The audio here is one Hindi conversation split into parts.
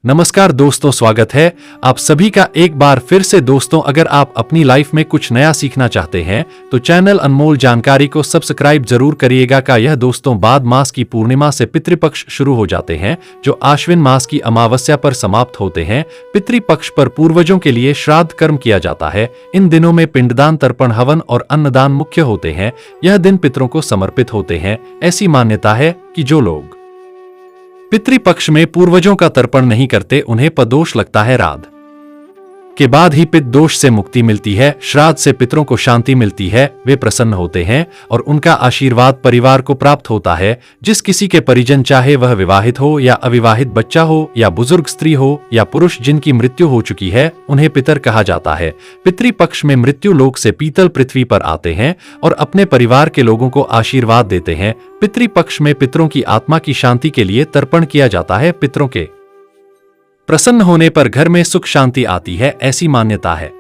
नमस्कार दोस्तों, स्वागत है आप सभी का एक बार फिर से। दोस्तों, अगर आप अपनी लाइफ में कुछ नया सीखना चाहते हैं तो चैनल अनमोल जानकारी को सब्सक्राइब जरूर करिएगा। यह दोस्तों, बाद मास की पूर्णिमा से पितृपक्ष शुरू हो जाते हैं जो आश्विन मास की अमावस्या पर समाप्त होते हैं। पितृपक्ष पर पूर्वजों के लिए श्राद्ध कर्म किया जाता है। इन दिनों में पिंडदान, तर्पण, हवन और अन्नदान मुख्य होते हैं। यह दिन पितरों को समर्पित होते हैं। ऐसी मान्यता है कि जो लोग पितृपक्ष में पूर्वजों का तर्पण नहीं करते उन्हें पदोष लगता है। राध के बाद ही पितृ दोष से मुक्ति मिलती है। श्राद्ध से पितरों को शांति मिलती है, वे प्रसन्न होते हैं और उनका आशीर्वाद परिवार को प्राप्त होता है। जिस किसी के परिजन, चाहे वह विवाहित हो या अविवाहित, बच्चा हो या बुजुर्ग स्त्री हो या पुरुष, जिनकी मृत्यु हो चुकी है, उन्हें पितर कहा जाता है। पितृपक्ष में मृत्यु लोक से पीतल पृथ्वी पर आते हैं और अपने परिवार के लोगों को आशीर्वाद देते हैं। पितृपक्ष में पितरों की आत्मा की शांति के लिए तर्पण किया जाता है। पितरों के प्रसन्न होने पर घर में सुख शांति आती है। ऐसी मान्यता है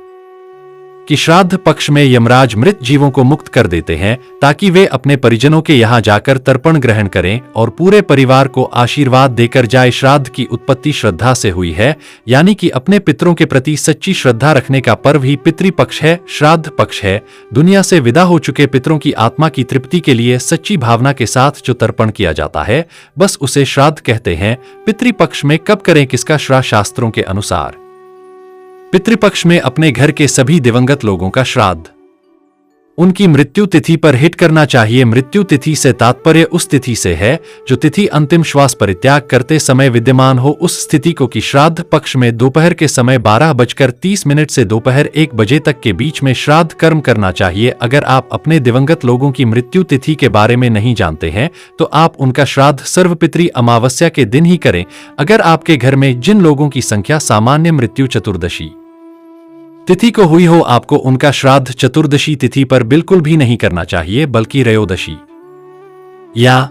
कि श्राद्ध पक्ष में यमराज मृत जीवों को मुक्त कर देते हैं ताकि वे अपने परिजनों के यहां जाकर तर्पण ग्रहण करें और पूरे परिवार को आशीर्वाद देकर जाए। श्राद्ध की उत्पत्ति श्रद्धा से हुई है, यानी कि अपने पितरों के प्रति सच्ची श्रद्धा रखने का पर्व ही पितृपक्ष है। श्राद्ध पक्ष है दुनिया से विदा हो चुके पितरों की आत्मा की तृप्ति के लिए सच्ची भावना के साथ जो तर्पण किया जाता है, बस उसे श्राद्ध कहते हैं। पितृपक्ष में कब करें, किसका श्राद्ध? शास्त्रों के अनुसार पितृपक्ष में अपने घर के सभी दिवंगत लोगों का श्राद्ध उनकी मृत्यु तिथि पर हिट करना चाहिए। मृत्यु तिथि से तात्पर्य उस तिथि से है जो तिथि अंतिम श्वास परित्याग करते समय विद्यमान हो। उस स्थिति को कि श्राद्ध पक्ष में दोपहर के समय 12:30 से दोपहर 1 बजे तक के बीच में श्राद्ध कर्म करना चाहिए। अगर आप अपने दिवंगत लोगों की मृत्यु तिथि के बारे में नहीं जानते हैं तो आप उनका श्राद्ध सर्वपितृ अमावस्या के दिन ही करें। अगर आपके घर में जिन लोगों की संख्या सामान्य मृत्यु चतुर्दशी तिथि को हुई हो, आपको उनका श्राद्ध चतुर्दशी तिथि पर बिल्कुल भी नहीं करना चाहिए, बल्कि त्रयोदशी या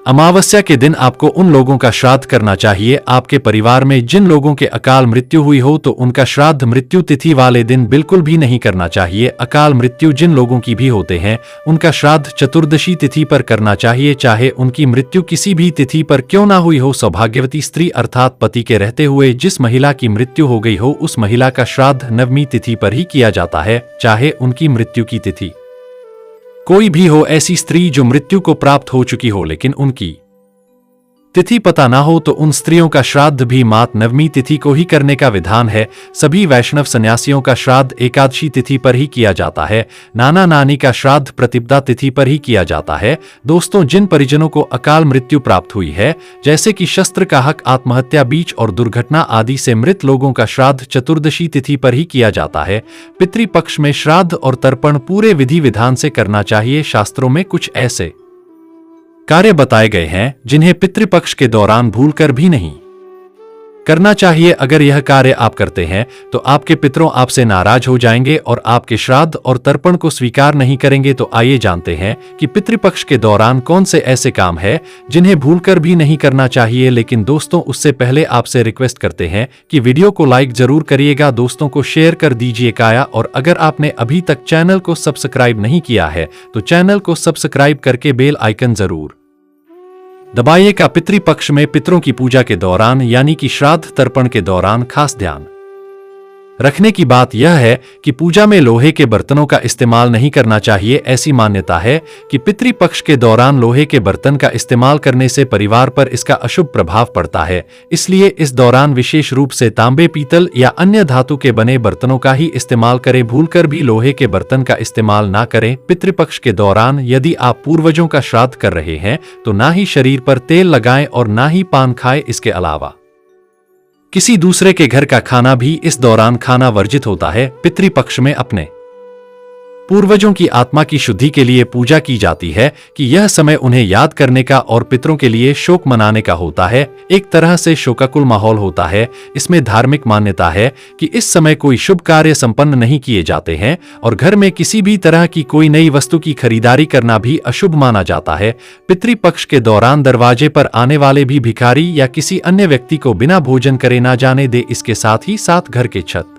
अमावस्या के दिन आपको उन लोगों का श्राद्ध करना चाहिए। आपके परिवार में जिन लोगों के अकाल मृत्यु हुई हो तो उनका श्राद्ध मृत्यु तिथि वाले दिन बिल्कुल भी नहीं करना चाहिए। अकाल मृत्यु जिन लोगों की भी होते हैं उनका श्राद्ध चतुर्दशी तिथि पर करना चाहिए, चाहे उनकी मृत्यु किसी भी तिथि पर क्यों ना हुई हो। सौभाग्यवती स्त्री अर्थात पति के रहते हुए जिस महिला की मृत्यु हो गई हो, उस महिला का श्राद्ध नवमी तिथि पर ही किया जाता है, चाहे उनकी मृत्यु की तिथि कोई भी हो। ऐसी स्त्री जो मृत्यु को प्राप्त हो चुकी हो लेकिन उनकी तिथि पता ना हो तो उन स्त्रियों का श्राद्ध भी मात नवमी तिथि को ही करने का विधान है। सभी वैष्णव सन्यासियों का श्राद्ध एकादशी तिथि पर ही किया जाता है। नाना नानी का श्राद्ध प्रतिपदा तिथि पर ही किया जाता है। दोस्तों, जिन परिजनों को अकाल मृत्यु प्राप्त हुई है, जैसे कि शस्त्र का हक, आत्महत्या, बीच और दुर्घटना आदि से मृत लोगों का श्राद्ध चतुर्दशी तिथि पर ही किया जाता है। पितृपक्ष में श्राद्ध और तर्पण पूरे विधि विधान से करना चाहिए। शास्त्रों में कुछ ऐसे कार्य बताए गए हैं जिन्हें पितृपक्ष के दौरान भूलकर भी नहीं करना चाहिए। अगर यह कार्य आप करते हैं तो आपके पितरों आपसे नाराज हो जाएंगे और आपके श्राद्ध और तर्पण को स्वीकार नहीं करेंगे। तो आइए जानते हैं कि पितृपक्ष के दौरान कौन से ऐसे काम हैं जिन्हें भूलकर भी नहीं करना चाहिए। लेकिन दोस्तों, उससे पहले आपसे रिक्वेस्ट करते हैं कि वीडियो को लाइक जरूर करिएगा, दोस्तों को शेयर कर दीजिएगा और अगर आपने अभी तक चैनल को सब्सक्राइब नहीं किया है तो चैनल को सब्सक्राइब करके बेल आइकन जरूर दबाइएगा। पितृपक्ष में पितरों की पूजा के दौरान यानी कि श्राद्ध तर्पण के दौरान खास ध्यान रखने की बात यह है कि पूजा में लोहे के बर्तनों का इस्तेमाल नहीं करना चाहिए। ऐसी मान्यता है कि पितृपक्ष के दौरान लोहे के बर्तन का इस्तेमाल करने से परिवार पर इसका अशुभ प्रभाव पड़ता है। इसलिए इस दौरान विशेष रूप से तांबे, पीतल या अन्य धातु के बने बर्तनों का ही इस्तेमाल करें। भूलकर भी लोहे के बर्तन का इस्तेमाल ना करें। पितृपक्ष के दौरान यदि आप पूर्वजों का श्राद्ध कर रहे हैं तो ना ही शरीर पर तेल लगाएं और ना ही पान खाएं। इसके अलावा किसी दूसरे के घर का खाना भी इस दौरान खाना वर्जित होता है। पितृपक्ष में अपने पूर्वजों की आत्मा की शुद्धि के लिए पूजा की जाती है कि यह समय उन्हें याद करने का और पितरों के लिए शोक मनाने का होता है। एक तरह से शोकाकुल माहौल होता है। इसमें धार्मिक मान्यता है कि इस समय कोई शुभ कार्य संपन्न नहीं किए जाते हैं और घर में किसी भी तरह की कोई नई वस्तु की खरीदारी करना भी अशुभ माना जाता है। पितृपक्ष के दौरान दरवाजे पर आने वाले भी भिखारी या किसी अन्य व्यक्ति को बिना भोजन करे ना जाने दे। इसके साथ ही साथ घर के छत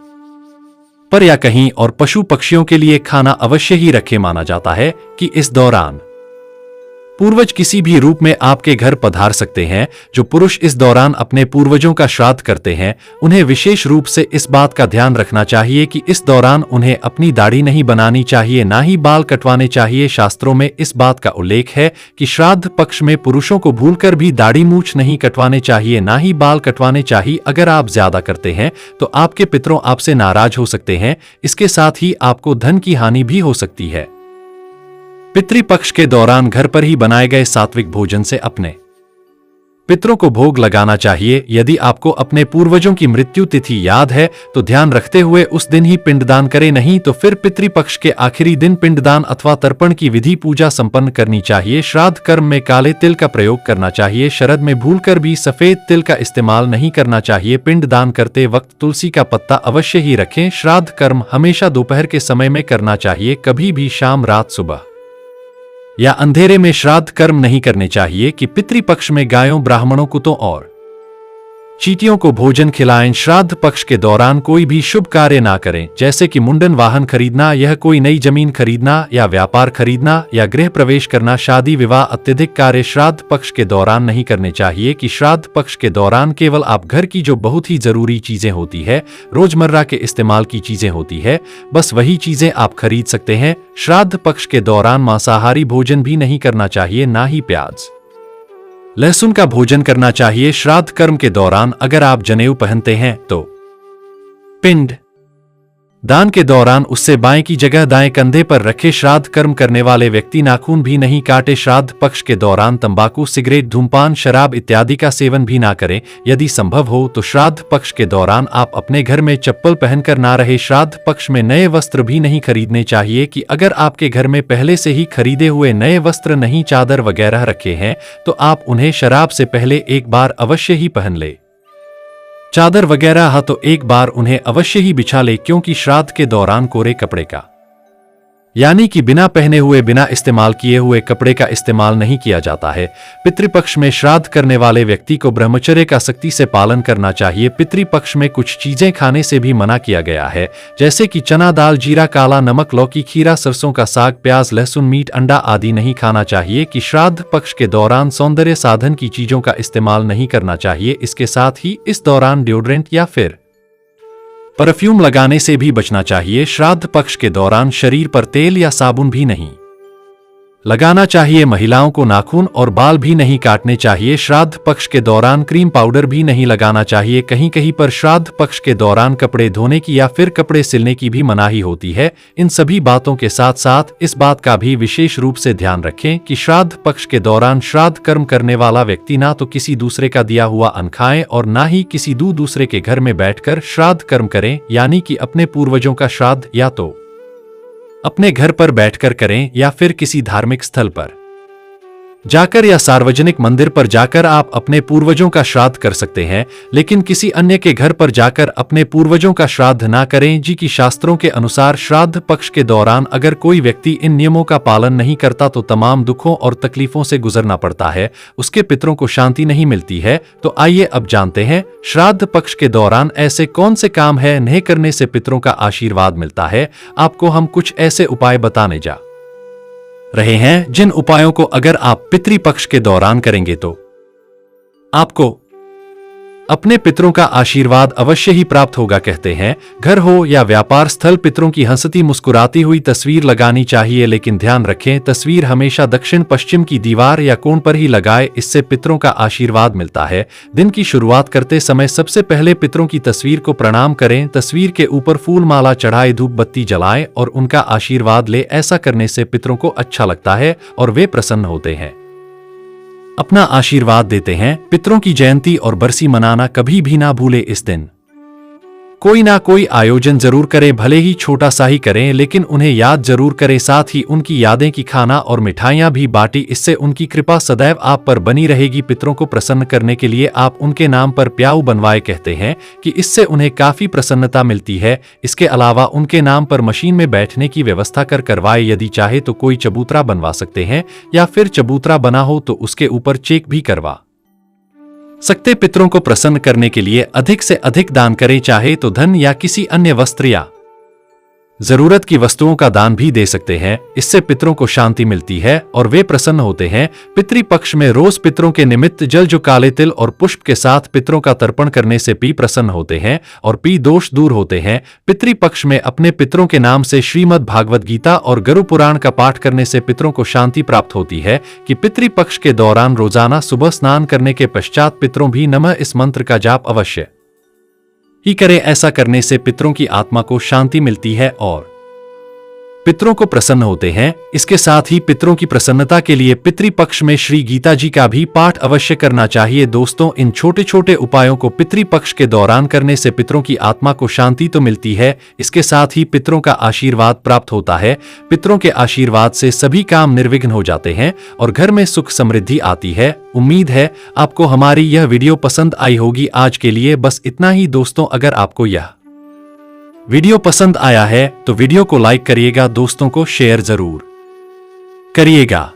पर या कहीं और पशु पक्षियों के लिए खाना अवश्य ही रखे। माना जाता है कि इस दौरान पूर्वज किसी भी रूप में आपके घर पधार सकते हैं। जो पुरुष इस दौरान अपने पूर्वजों का श्राद्ध करते हैं, उन्हें विशेष रूप से इस बात का ध्यान रखना चाहिए कि इस दौरान उन्हें अपनी दाढ़ी नहीं बनानी चाहिए, ना ही बाल कटवाने चाहिए। शास्त्रों में इस बात का उल्लेख है कि श्राद्ध पक्ष में पुरुषों को भूलकर भी दाढ़ी मूछ नहीं कटवाने चाहिए, ना ही बाल कटवाने चाहिए। अगर आप ज्यादा करते हैं तो आपके पितरों आपसे नाराज हो सकते हैं। इसके साथ ही आपको धन की हानि भी हो सकती है। पितृपक्ष के दौरान घर पर ही बनाए गए सात्विक भोजन से अपने पितरों को भोग लगाना चाहिए। यदि आपको अपने पूर्वजों की मृत्यु तिथि याद है तो ध्यान रखते हुए उस दिन ही पिंडदान करें, नहीं तो फिर पितृपक्ष के आखिरी दिन पिंडदान अथवा तर्पण की विधि पूजा संपन्न करनी चाहिए। श्राद्ध कर्म में काले तिल का प्रयोग करना चाहिए। शरद में भूलकर भी सफेद तिल का इस्तेमाल नहीं करना चाहिए। पिंडदान करते वक्त तुलसी का पत्ता अवश्य ही रखें। श्राद्ध कर्म हमेशा दोपहर के समय में करना चाहिए, कभी भी शाम, रात, सुबह या अंधेरे में श्राद्ध कर्म नहीं करने चाहिए। कि पितृपक्ष में गायों, ब्राह्मणों, कुत्तों और चींटियों को भोजन खिलाएं। श्राद्ध पक्ष के दौरान कोई भी शुभ कार्य ना करें, जैसे कि मुंडन, वाहन खरीदना, यह कोई नई जमीन खरीदना या व्यापार खरीदना या गृह प्रवेश करना, शादी विवाह, अत्यधिक कार्य श्राद्ध पक्ष के दौरान नहीं करने चाहिए। कि श्राद्ध पक्ष के दौरान केवल आप घर की जो बहुत ही जरूरी चीजें होती है, रोजमर्रा के इस्तेमाल की चीजें होती है, बस वही चीजें आप खरीद सकते हैं। श्राद्ध पक्ष के दौरान मांसाहारी भोजन भी नहीं करना चाहिए, ना ही प्याज, लहसुन का भोजन करना चाहिए। श्राद्ध कर्म के दौरान अगर आप जनेऊ पहनते हैं तो पिंड दान के दौरान उससे बाएं की जगह दाएं कंधे पर रखे। श्राद्ध कर्म करने वाले व्यक्ति नाखून भी नहीं काटे। श्राद्ध पक्ष के दौरान तंबाकू, सिगरेट, धूमपान, शराब इत्यादि का सेवन भी ना करें। यदि संभव हो तो श्राद्ध पक्ष के दौरान आप अपने घर में चप्पल पहनकर ना रहे। श्राद्ध पक्ष में नए वस्त्र भी नहीं खरीदने चाहिए। कि अगर आपके घर में पहले से ही खरीदे हुए नए वस्त्र नहीं, चादर वगैरह रखे हैं, तो आप उन्हें शराब से पहले एक बार अवश्य ही पहन ले। चादर वगैरह तो एक बार उन्हें अवश्य ही बिछा ले, क्योंकि श्राद्ध के दौरान कोरे कपड़े का, यानी कि बिना पहने हुए, बिना इस्तेमाल किए हुए कपड़े का इस्तेमाल नहीं किया जाता है। पितृपक्ष में श्राद्ध करने वाले व्यक्ति को ब्रह्मचर्य का सख्ती से पालन करना चाहिए। पितृपक्ष में कुछ चीजें खाने से भी मना किया गया है, जैसे कि चना दाल, जीरा, काला नमक, लौकी, खीरा, सरसों का साग, प्याज, लहसुन, मीट, अंडा आदि नहीं खाना चाहिए। कि श्राद्ध पक्ष के दौरान सौंदर्य साधन की चीजों का इस्तेमाल नहीं करना चाहिए। इसके साथ ही इस दौरान डिओड्रेंट या फिर परफ्यूम लगाने से भी बचना चाहिए। श्राद्ध पक्ष के दौरान शरीर पर तेल या साबुन भी नहीं लगाना चाहिए। महिलाओं को नाखून और बाल भी नहीं काटने चाहिए। श्राद्ध पक्ष के दौरान क्रीम पाउडर भी नहीं लगाना चाहिए। कहीं कहीं पर श्राद्ध पक्ष के दौरान कपड़े धोने की या फिर कपड़े सिलने की भी मनाही होती है। इन सभी बातों के साथ साथ इस बात का भी विशेष रूप से ध्यान रखें कि श्राद्ध पक्ष के दौरान श्राद्ध कर्म करने वाला व्यक्ति ना तो किसी दूसरे का दिया हुआ अन्न खाए और ना ही किसी दूसरे के घर में बैठकर श्राद्ध कर्म करें, यानी कि अपने पूर्वजों का श्राद्ध या तो अपने घर पर बैठकर करें या फिर किसी धार्मिक स्थल पर जाकर या सार्वजनिक मंदिर पर जाकर आप अपने पूर्वजों का श्राद्ध कर सकते हैं, लेकिन किसी अन्य के घर पर जाकर अपने पूर्वजों का श्राद्ध ना करें। जी की शास्त्रों के अनुसार श्राद्ध पक्ष के दौरान अगर कोई व्यक्ति इन नियमों का पालन नहीं करता तो तमाम दुखों और तकलीफों से गुजरना पड़ता है, उसके पितरों को शांति नहीं मिलती है। तो आइए अब जानते हैं श्राद्ध पक्ष के दौरान ऐसे कौन से काम है नहीं करने से पितरों का आशीर्वाद मिलता है। आपको हम कुछ ऐसे उपाय बताने जा रहे हैं जिन उपायों को अगर आप पितृपक्ष के दौरान करेंगे तो आपको अपने पितरों का आशीर्वाद अवश्य ही प्राप्त होगा। कहते हैं घर हो या व्यापार स्थल, पितरों की हंसती मुस्कुराती हुई तस्वीर लगानी चाहिए, लेकिन ध्यान रखें तस्वीर हमेशा दक्षिण पश्चिम की दीवार या कोण पर ही लगाए, इससे पितरों का आशीर्वाद मिलता है। दिन की शुरुआत करते समय सबसे पहले पितरों की तस्वीर को प्रणाम करें, तस्वीर के ऊपर फूल माला चढ़ाए, धूप बत्ती जलाएं और उनका आशीर्वाद ले। ऐसा करने से पितरों को अच्छा लगता है और वे प्रसन्न होते हैं, अपना आशीर्वाद देते हैं। पितरों की जयंती और बरसी मनाना कभी भी ना भूले। इस दिन कोई ना कोई आयोजन जरूर करें, भले ही छोटा सा ही करें, लेकिन उन्हें याद जरूर करें। साथ ही उनकी यादें की खाना और मिठाइयां भी बांटी, इससे उनकी कृपा सदैव आप पर बनी रहेगी। पितरों को प्रसन्न करने के लिए आप उनके नाम पर प्याऊ बनवाए। कहते हैं कि इससे उन्हें काफी प्रसन्नता मिलती है। इसके अलावा उनके नाम पर मशीन में बैठने की व्यवस्था करवाए। यदि चाहे तो कोई चबूतरा बनवा सकते हैं या फिर चबूतरा बना हो तो उसके ऊपर चेक भी करवा सकते। पितरों को प्रसन्न करने के लिए अधिक से अधिक दान करें, चाहे तो धन या किसी अन्य वस्त्र या जरूरत की वस्तुओं का दान भी दे सकते हैं। इससे पितरों को शांति मिलती है और वे प्रसन्न होते हैं। पितृपक्ष में रोज पितरों के निमित्त जल जो काले तिल और पुष्प के साथ पितरों का तर्पण करने से पी प्रसन्न होते हैं और पी दोष दूर होते हैं। पितृपक्ष में अपने पितरों के नाम से श्रीमद् भागवत गीता और गरु पुराण का पाठ करने से पितरों को शांति प्राप्त होती है कि पितृपक्ष के दौरान रोजाना सुबह स्नान करने के पश्चात पितरों भी नमः इस मंत्र का जाप अवश्य ही करें। ऐसा करने से पितरों की आत्मा को शांति मिलती है और पितरों को प्रसन्न होते हैं। इसके साथ ही पितरों की प्रसन्नता के लिए पितृपक्ष में श्री गीता जी का भी पाठ अवश्य करना चाहिए। दोस्तों, इन छोटे छोटे उपायों को पितृपक्ष के दौरान करने से पितरों की आत्मा को शांति तो मिलती है, इसके साथ ही पितरों का आशीर्वाद प्राप्त होता है। पितरों के आशीर्वाद से सभी काम निर्विघ्न हो जाते हैं और घर में सुख समृद्धि आती है। उम्मीद है आपको हमारी यह वीडियो पसंद आई होगी। आज के लिए बस इतना ही दोस्तों। अगर आपको यह वीडियो पसंद आया है तो वीडियो को लाइक करिएगा, दोस्तों को शेयर जरूर करिएगा।